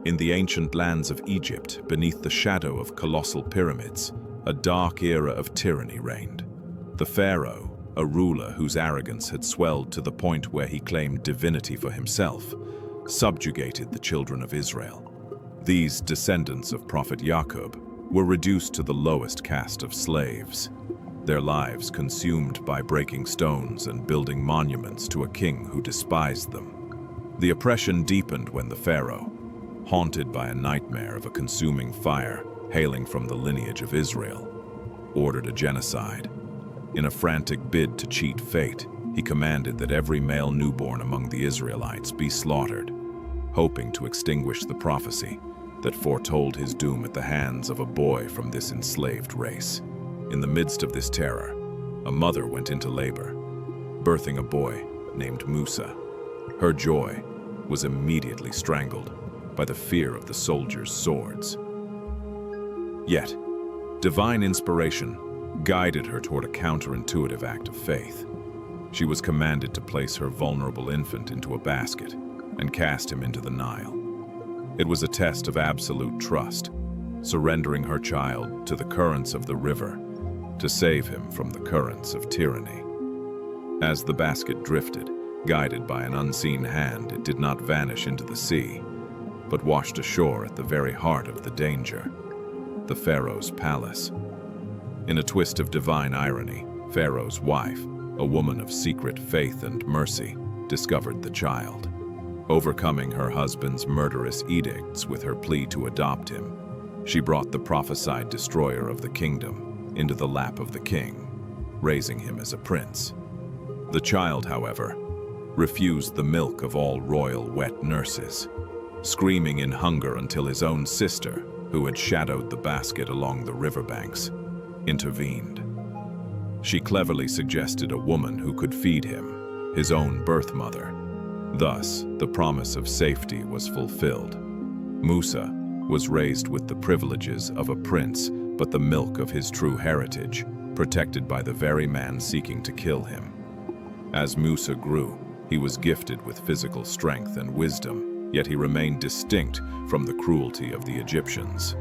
In the ancient lands of Egypt, beneath the shadow of colossal pyramids, a dark era of tyranny reigned. The Pharaoh, a ruler whose arrogance had swelled to the point where he claimed divinity for himself, subjugated the children of Israel. These descendants of Prophet Yaqub were reduced to the lowest caste of slaves, their lives consumed by breaking stones and building monuments to a king who despised them. The oppression deepened when the Pharaoh, haunted by a nightmare of a consuming fire hailing from the lineage of Israel, ordered a genocide. In a frantic bid to cheat fate, he commanded that every male newborn among the Israelites be slaughtered, hoping to extinguish the prophecy that foretold his doom at the hands of a boy from this enslaved race. In the midst of this terror, a mother went into labor, birthing a boy named Musa. Her joy was immediately strangled by the fear of the soldiers' swords. Yet, divine inspiration guided her toward a counterintuitive act of faith. She was commanded to place her vulnerable infant into a basket and cast him into the Nile. It was a test of absolute trust, surrendering her child to the currents of the river to save him from the currents of tyranny. As the basket drifted, guided by an unseen hand, it did not vanish into the sea, but washed ashore at the very heart of the danger, the Pharaoh's palace. In a twist of divine irony, Pharaoh's wife, a woman of secret faith and mercy, discovered the child. Overcoming her husband's murderous edicts with her plea to adopt him, she brought the prophesied destroyer of the kingdom into the lap of the king, raising him as a prince. The child, however, refused the milk of all royal wet nurses, screaming in hunger until his own sister, who had shadowed the basket along the riverbanks, intervened. She cleverly suggested a woman who could feed him, his own birth mother. Thus, the promise of safety was fulfilled. Musa was raised with the privileges of a prince, but the milk of his true heritage, protected by the very man seeking to kill him. As Musa grew, he was gifted with physical strength and wisdom, yet he remained distinct from the cruelty of the Egyptians.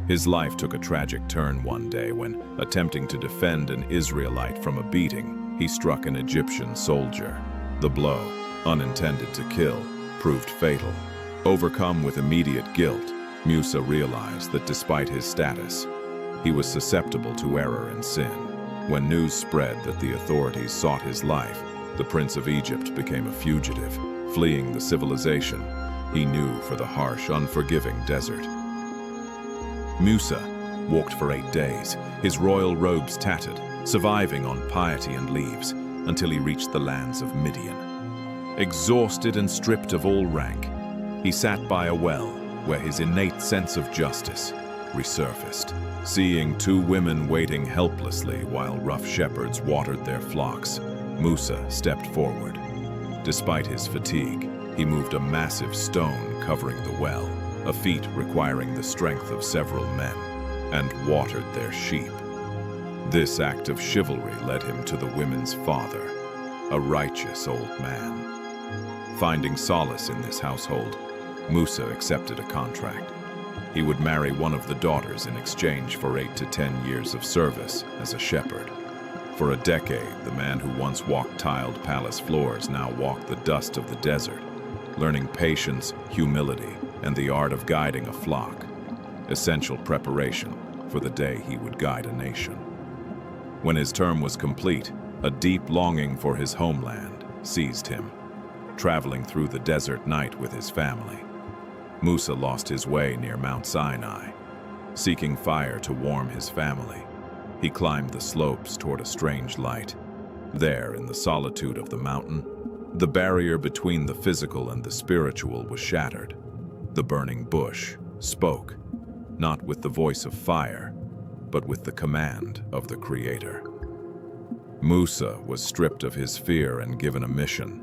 His life took a tragic turn one day when, attempting to defend an Israelite from a beating, he struck an Egyptian soldier. The blow, unintended to kill, proved fatal. Overcome with immediate guilt, Musa realized that despite his status, he was susceptible to error and sin. When news spread that the authorities sought his life, the Prince of Egypt became a fugitive, fleeing the civilization he knew for the harsh, unforgiving desert. Musa walked for 8 days, his royal robes tattered, surviving on piety and leaves, until he reached the lands of Midian. Exhausted and stripped of all rank, he sat by a well where his innate sense of justice resurfaced. Seeing 2 women waiting helplessly while rough shepherds watered their flocks, Musa stepped forward. Despite his fatigue, he moved a massive stone covering the well, a feat requiring the strength of several men, and watered their sheep. This act of chivalry led him to the women's father, a righteous old man. Finding solace in this household, Musa accepted a contract. He would marry one of the daughters in exchange for 8 to 10 years of service as a shepherd. For a decade, the man who once walked tiled palace floors now walked the dust of the desert, learning patience, humility, and the art of guiding a flock, essential preparation for the day he would guide a nation. When his term was complete, a deep longing for his homeland seized him. Traveling through the desert night with his family, Musa lost his way near Mount Sinai. Seeking fire to warm his family, he climbed the slopes toward a strange light. There, in the solitude of the mountain, the barrier between the physical and the spiritual was shattered. The burning bush spoke, not with the voice of fire, but with the command of the Creator. Musa was stripped of his fear and given a mission: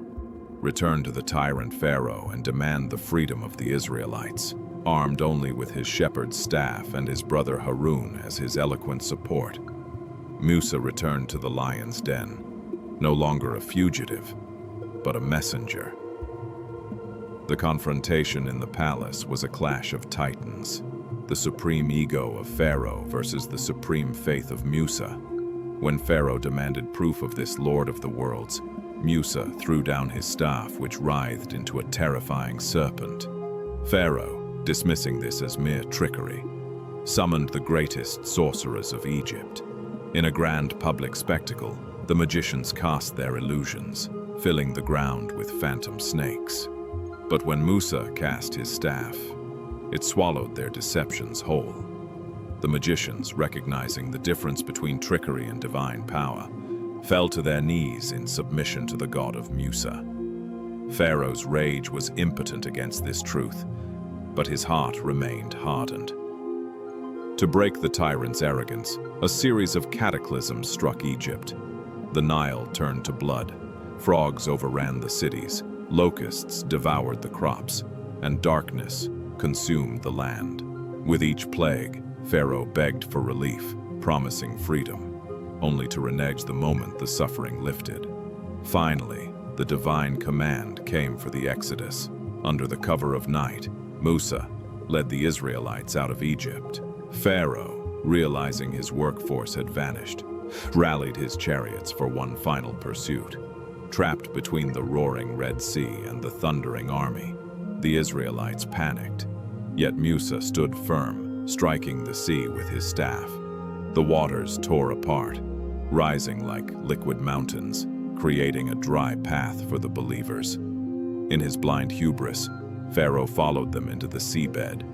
return to the tyrant Pharaoh and demand the freedom of the Israelites. Armed only with his shepherd's staff and his brother Harun as his eloquent support, Musa returned to the lion's den, no longer a fugitive, but a messenger. The confrontation in the palace was a clash of titans, the supreme ego of Pharaoh versus the supreme faith of Musa. When Pharaoh demanded proof of this Lord of the Worlds, Musa threw down his staff, which writhed into a terrifying serpent. Pharaoh, dismissing this as mere trickery, summoned the greatest sorcerers of Egypt. In a grand public spectacle, the magicians cast their illusions, filling the ground with phantom snakes. But when Musa cast his staff, it swallowed their deceptions whole. The magicians, recognizing the difference between trickery and divine power, fell to their knees in submission to the god of Musa. Pharaoh's rage was impotent against this truth, but his heart remained hardened. To break the tyrant's arrogance, a series of cataclysms struck Egypt. The Nile turned to blood, frogs overran the cities, locusts devoured the crops, and darkness consumed the land. With each plague, Pharaoh begged for relief, promising freedom, only to renege the moment the suffering lifted. Finally, the divine command came for the Exodus. Under the cover of night, Musa led the Israelites out of Egypt. Pharaoh, realizing his workforce had vanished, rallied his chariots for one final pursuit. Trapped between the roaring Red Sea and the thundering army, the Israelites panicked. Yet Musa stood firm, striking the sea with his staff. The waters tore apart, rising like liquid mountains, creating a dry path for the believers. In his blind hubris, Pharaoh followed them into the seabed,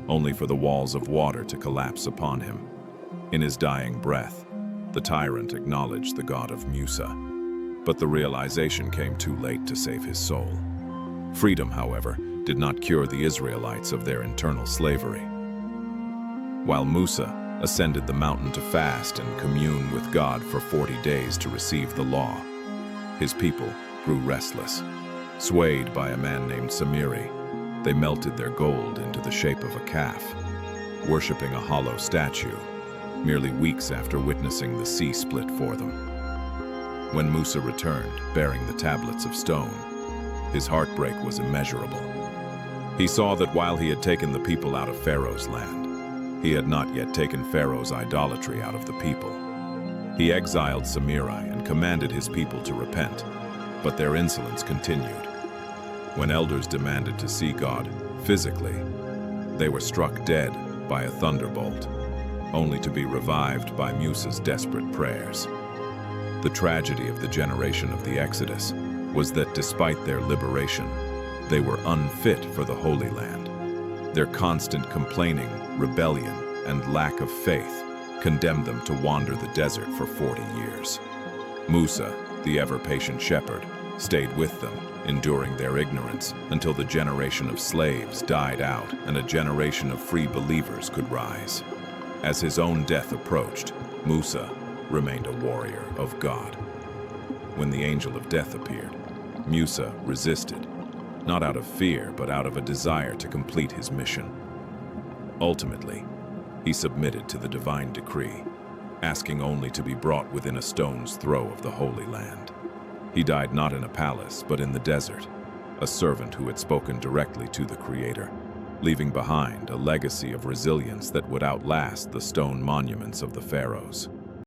only for the walls of water to collapse upon him. In his dying breath, the tyrant acknowledged the god of Musa, but the realization came too late to save his soul. Freedom, however, did not cure the Israelites of their internal slavery. While Musa ascended the mountain to fast and commune with God for 40 days to receive the law, his people grew restless. Swayed by a man named Samiri, they melted their gold into the shape of a calf, worshipping a hollow statue, merely weeks after witnessing the sea split for them. When Musa returned, bearing the tablets of stone, his heartbreak was immeasurable. He saw that while he had taken the people out of Pharaoh's land, he had not yet taken Pharaoh's idolatry out of the people. He exiled Samiri and commanded his people to repent, but their insolence continued. When elders demanded to see God physically, they were struck dead by a thunderbolt, only to be revived by Musa's desperate prayers. The tragedy of the generation of the Exodus was that despite their liberation, they were unfit for the Holy Land. Their constant complaining, rebellion, and lack of faith condemned them to wander the desert for 40 years. Musa, the ever-patient shepherd, stayed with them, enduring their ignorance until the generation of slaves died out and a generation of free believers could rise. As his own death approached, Musa remained a warrior of God. When the angel of death appeared, Musa resisted, not out of fear, but out of a desire to complete his mission. Ultimately, he submitted to the divine decree, asking only to be brought within a stone's throw of the Holy Land. He died not in a palace, but in the desert, a servant who had spoken directly to the Creator, leaving behind a legacy of resilience that would outlast the stone monuments of the pharaohs.